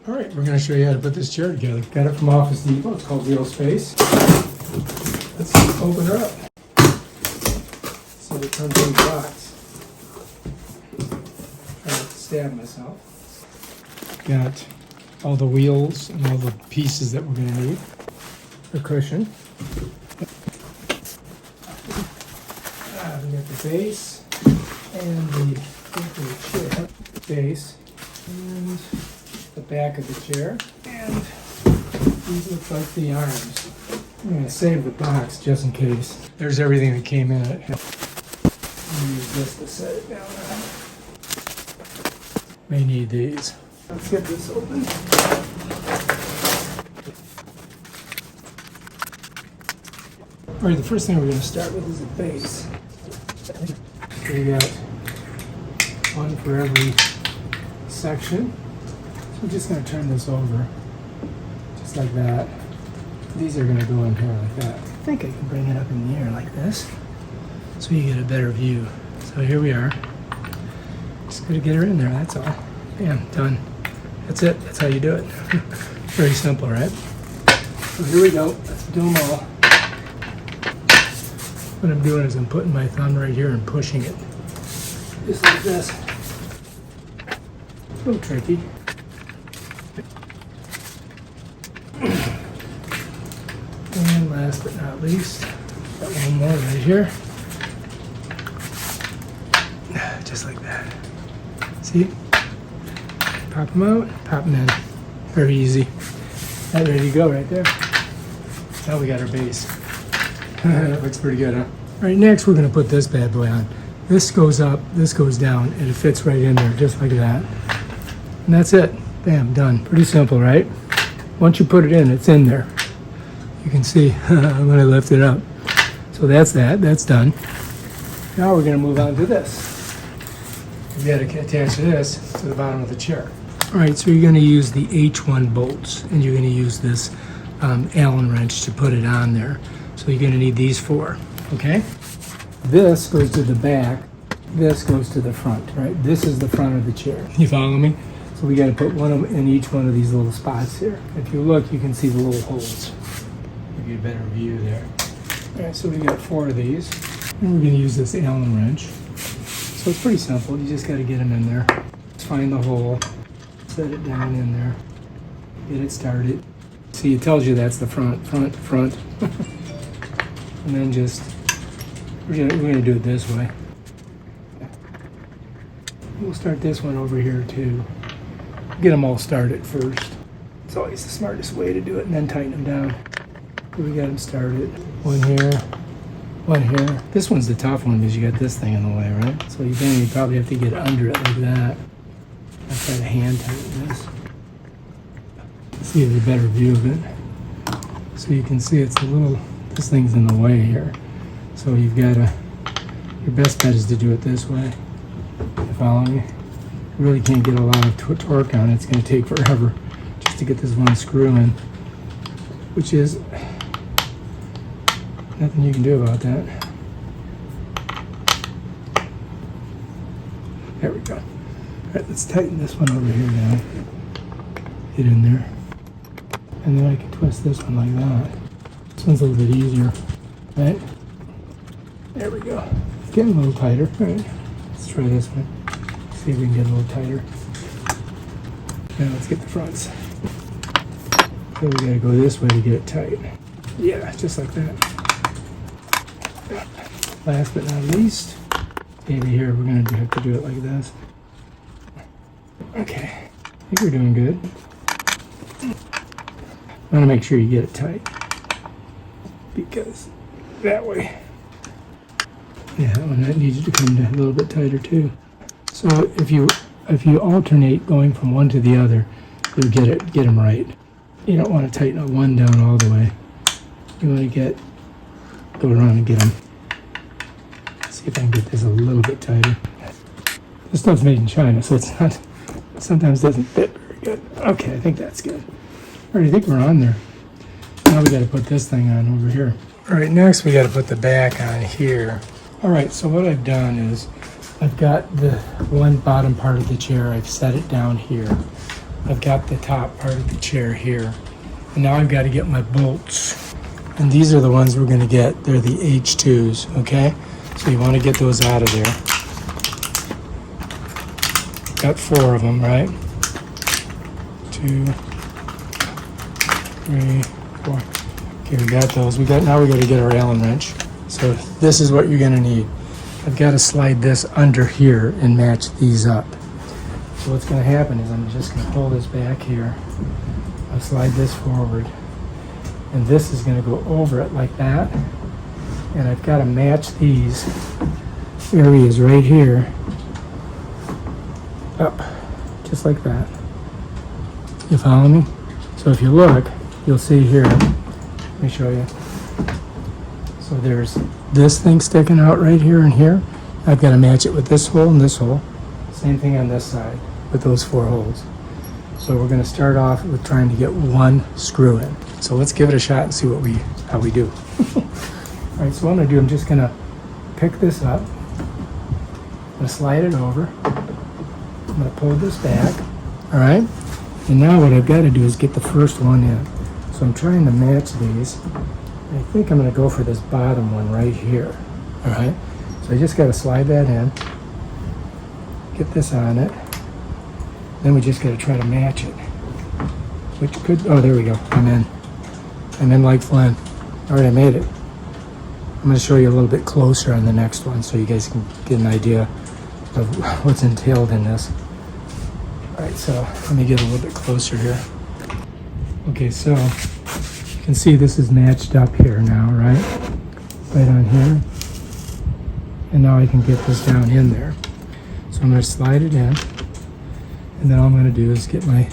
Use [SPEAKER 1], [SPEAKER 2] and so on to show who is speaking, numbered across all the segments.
[SPEAKER 1] All right, we're going to show you how to put this chair together. Got it from Office Depot. It's called Realspace. Let's open her up. See what comes in the box. Trying to stab myself. Got all the wheels and all the pieces that we're going to need. The cushion. We got the base and the chair. Base and the back of the chair. And these look like the arms. I'm going to save the box just in case. There's everything that came in it. Use this to set it down. May need these. Let's get this open. All right, the first thing we're going to start with is the base. We got one for every section. So we're just going to turn this over, just like that. These are going to go in here like that. I think I can bring it up in the air like this, so you get a better view. So here we are. Just got to get her in there, that's all. Bam, done. That's it, that's how you do it. Very simple, right? So here we go, let's do them all. What I'm doing is I'm putting my thumb right here and pushing it. Just like this. A little tricky. And last but not least, got one more right here. Just like that. See? Pop them out, pop them in. Very easy. That ready to go right there. Now we got our base. That looks pretty good, huh? All right, next we're going to put this bad boy on. This goes up, this goes down, and it fits right in there, just like that. And that's it. Bam, done. Pretty simple, right? Once you put it in, it's in there. You can see when I lift it up. So that's that. That's done. Now we're going to move on to this. We got to attach this to the bottom of the chair. All right, so you're going to use the H1 bolts, and you're going to use this Allen wrench to put it on there. So you're going to need these four, okay? This goes to the back. This goes to the front, right? This is the front of the chair. You follow me? So we got to put one of them in each one of these little spots here. If you look, you can see the little holes. Give you a better view there. All right, so we got four of these. And we're going to use this Allen wrench. So it's pretty simple. You just got to get them in there. Just find the hole. Set it down in there. Get it started. See, it tells you that's the front. And then just, we're going to do it this way. We'll start this one over here too. Get them all started first. It's always the smartest way to do it, and then tighten them down. So we got them started. One here, one here. This one's the tough one because you got this thing in the way, right? So you probably have to get under it like that. I'll try to hand tighten this. See a better view of it. So you can see it's a little, this thing's in the way here. So you've got to, your best bet is to do it this way. You follow me? You really can't get a lot of torque on it. It's going to take forever just to get this one screw in, which is nothing you can do about that. There we go. All right, let's tighten this one over here now. Get in there. And then I can twist this one like that. This one's a little bit easier, right? There we go. It's getting a little tighter. All right, let's try this one. See if we can get a little tighter. Now let's get the fronts. So we gotta go this way to get it tight. Yeah, just like that. Last but not least, maybe here we're gonna have to do it like this. Okay, I think we're doing good. I want to make sure you get it tight, because that way, yeah, that one needs you to come down a little bit tighter too. So if you alternate going from one to the other, you'll get them right. You don't want to tighten one down all the way. You want to go around and get them. See if I can get this a little bit tighter. This stuff's made in China, so it's not, sometimes doesn't fit very good. Okay, I think that's good. All right, I think we're on there. Now we got to put this thing on over here. All right, next we got to put the back on here. All right, so what I've done is I've got the one bottom part of the chair, I've set it down here. I've got the top part of the chair here. And now I've got to get my bolts. And these are the ones we're going to get. They're the H2s, okay? So you want to get those out of there. Got 4 of them, right? 2, 3, 4. Okay, we got those. Now we got to get our Allen wrench. So this is what you're going to need. I've got to slide this under here and match these up. So what's going to happen is I'm just going to pull this back here. I'll slide this forward. And this is going to go over it like that. And I've got to match these areas right here up, just like that. You follow me? So if you look, you'll see here, let me show you. So there's this thing sticking out right here and here. I've got to match it with this hole and this hole. Same thing on this side with those 4 holes. So we're going to start off with trying to get 1 screw in. So let's give it a shot and see how we do. All right, so what I'm going to do, I'm just going to pick this up. I'm going to slide it over. I'm going to pull this back. All right, and now what I've got to do is get the first one in. So I'm trying to match these. I think I'm going to go for this bottom one right here. All right, so I just got to slide that in. Get this on it. Then we just got to try to match it. Which could, oh, there we go. I'm in like Flynn. All right, I made it. I'm going to show you a little bit closer on the next one so you guys can get an idea of what's entailed in this. All right, so let me get a little bit closer here. Okay, so you can see this is matched up here now, right? Right on here. And now I can get this down in there. So I'm going to slide it in. And then all I'm going to do is get my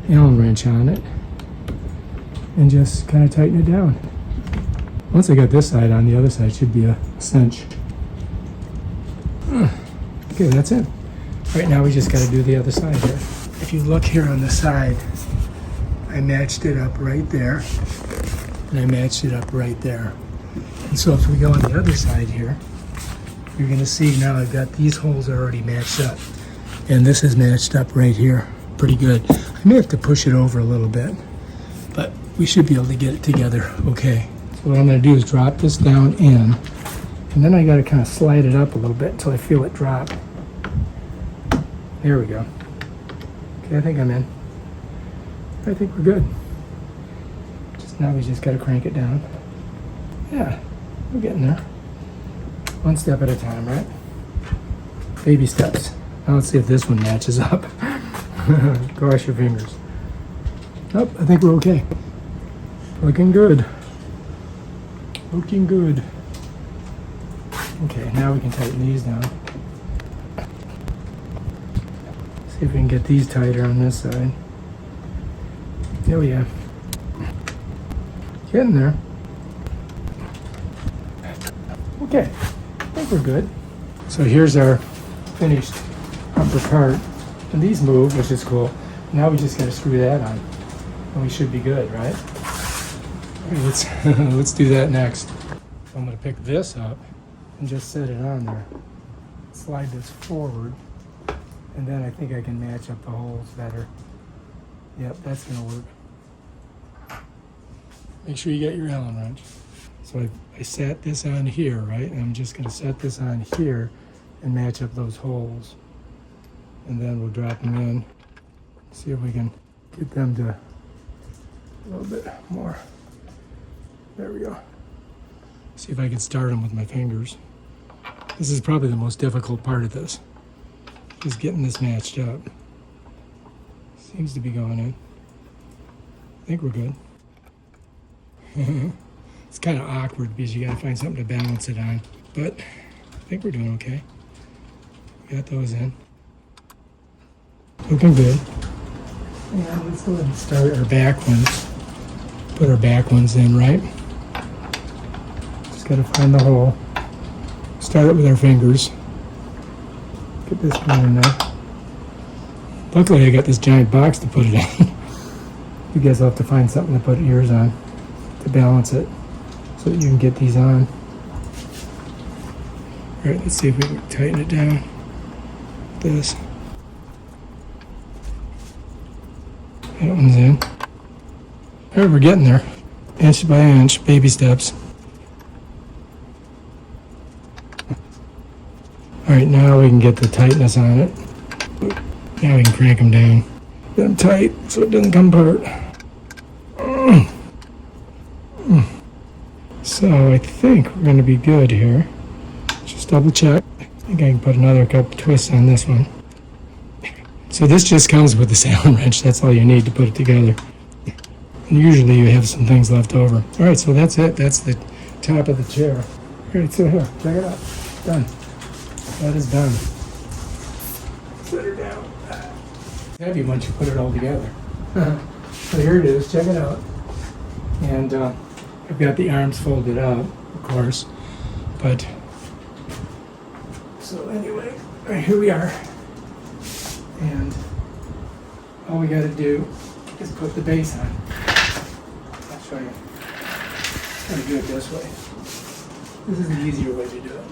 [SPEAKER 1] Allen wrench on it and just kind of tighten it down. Once I got this side on, the other side should be a cinch. Okay, that's it. Right now we just got to do the other side here. If you look here on the side, I matched it up right there, and I matched it up right there. And so if we go on the other side here, you're going to see now I've got these holes already matched up. And this is matched up right here pretty good. I may have to push it over a little bit, but we should be able to get it together okay. So what I'm going to do is drop this down in, and then I got to kind of slide it up a little bit until I feel it drop. There we go. Okay, I think I'm in. I think we're good. Now we just got to crank it down. Yeah, we're getting there. One step at a time, right? Baby steps. Now let's see if this one matches up. Cross your fingers. Nope, I think we're okay. Looking good. Looking good. Okay, now we can tighten these down. See if we can get these tighter on this side. Oh yeah. Getting there. Okay, I think we're good. So here's our finished upper part. And these move, which is cool. Now we just gotta screw that on. And we should be good, right? Okay, let's do that next. So I'm gonna pick this up and just set it on there. Slide this forward. And then I think I can match up the holes better. Yep, that's gonna work. Make sure you get your Allen wrench. So I sat this on here, right? And I'm just gonna set this on here and match up those holes. And then we'll drop them in. See if we can get them to a little bit more. There we go. See if I can start them with my fingers. This is probably the most difficult part of this, is getting this matched up. Seems to be going in. I think we're good. It's kind of awkward because you gotta find something to balance it on, but I think we're doing okay. Got those in. Looking good. And let's go ahead and start our back ones. Put our back ones in, right? Just gotta find the hole. Start it with our fingers. Get this one in there. Luckily I got this giant box to put it in. You guys will have to find something to put yours on to balance it so that you can get these on. Alright, let's see if we can tighten it down. This. That one's in. All right, we're getting there. Inch by inch, baby steps. All right, now we can get the tightness on it. Now we can crank them down. Get them tight so it doesn't come apart. So I think we're going to be good here. Just double check. I think I can put another couple twists on this one. So this just comes with the Allen wrench. That's all you need to put it together. And usually you have some things left over. All right, so that's it. That's the top of the chair. All right, so here, check it out. Done. That is done. Set her down. It's heavy once you put it all together. So here it is. Check it out. And I've got the arms folded out, of course. But so anyway, right, here we are. And all we got to do is put the base on. I'll show you. I'm going to do it this way. This is the easier way to do it.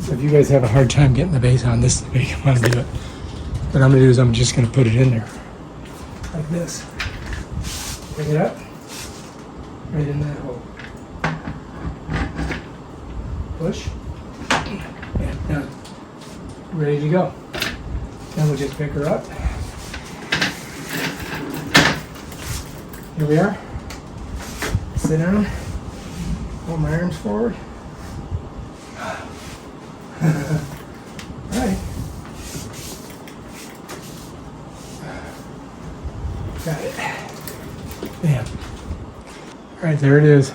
[SPEAKER 1] So if you guys have a hard time getting the base on, this is the way you want to do it. What I'm going to do is I'm just going to put it in there. Like this. Pick it up. Right in that hole. Push. And done. Ready to go. Then we'll just pick her up. Here we are. Sit down. Pull my arms forward. Alright. Got it. Bam. Alright, there it is.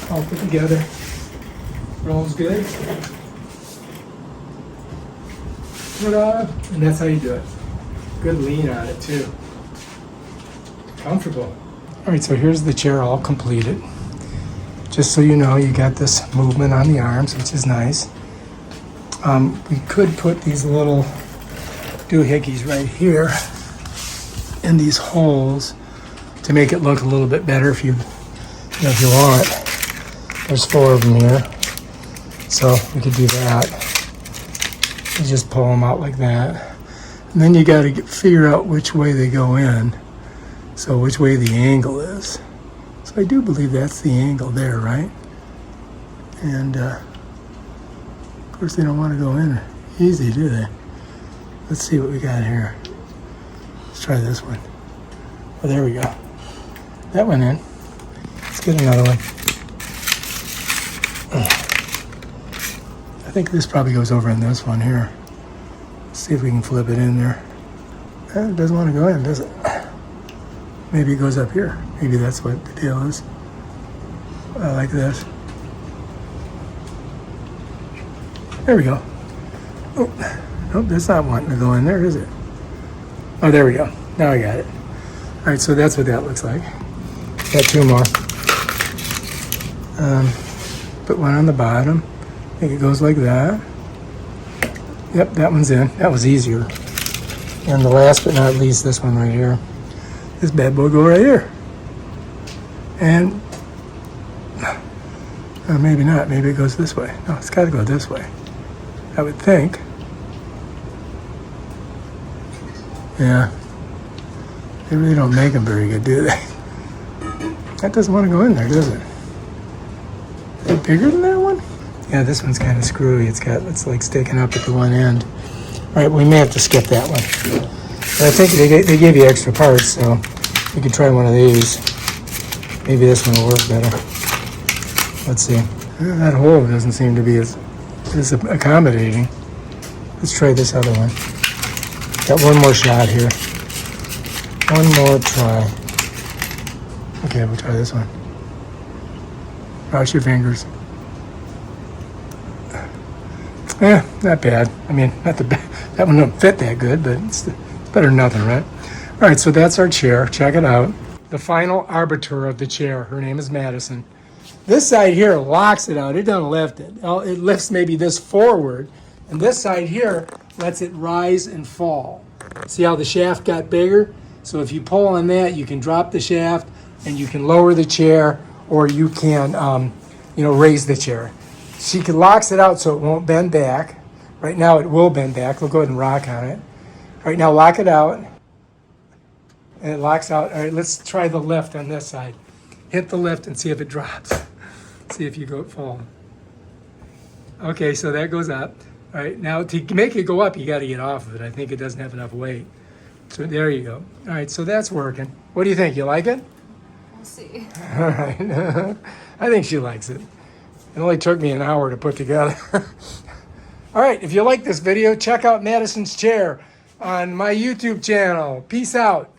[SPEAKER 1] All put together. Rolls good. And that's how you do it. Good lean on it too. Comfortable. Alright, so here's the chair all completed. Just so you know, you got this movement on the arms, which is nice. We could put these little doohickeys right here in these holes to make it look a little bit better if you want. There's 4 of them here. So we could do that. You just pull them out like that. And then you got to figure out which way they go in. So which way the angle is. So I do believe that's the angle there, right? And of course they don't want to go in easy, do they? Let's see what we got here. Let's try this one. Oh, there we go. That went in. Let's get another one. I think this probably goes over in this one here. Let's see if we can flip it in there. It doesn't want to go in, does it? Maybe it goes up here. Maybe that's what the deal is. I like this. There we go. Oh, nope, that's not wanting to go in there, is it? Oh, there we go. Now I got it. All right, so that's what that looks like. Got 2 more. Put one on the bottom. I think it goes like that. Yep, that one's in. That was easier. And the last but not least, this one right here. This bad boy go right here. And maybe not. Maybe it goes this way. No, it's got to go this way, I would think. Yeah. They really don't make them very good, do they? That doesn't want to go in there, does it? Is it bigger than that one? Yeah, this one's kind of screwy. It's like sticking up at the one end. All right, we may have to skip that one. But I think they gave you extra parts, so we could try one of these. Maybe this one will work better. Let's see. That hole doesn't seem to be as accommodating. Let's try this other one. Got one more shot here. One more try. Okay, we'll try this one. Cross your fingers. Not bad. I mean, not the that one don't fit that good, but it's better than nothing, right? All right, so that's our chair. Check it out. The final arbiter of the chair. Her name is Madison. This side here locks it out. It doesn't lift it. It lifts maybe this forward, and this side here lets it rise and fall. See how the shaft got bigger? So if you pull on that, you can drop the shaft, and you can lower the chair, or you can, raise the chair. She locks it out so it won't bend back. Right now it will bend back. We'll go ahead and rock on it. All right, now lock it out. And it locks out. All right, let's try the lift on this side. Hit the lift and see if it drops. See if you fall. Okay, so that goes up. All right, now to make it go up, you got to get off of it. I think it doesn't have enough weight. So there you go. All right, so that's working. What do you think? You like it?
[SPEAKER 2] We'll see.
[SPEAKER 1] All right. I think she likes it. It only took me an hour to put together. All right, if you like this video, check out Madison's chair on my YouTube channel. Peace out.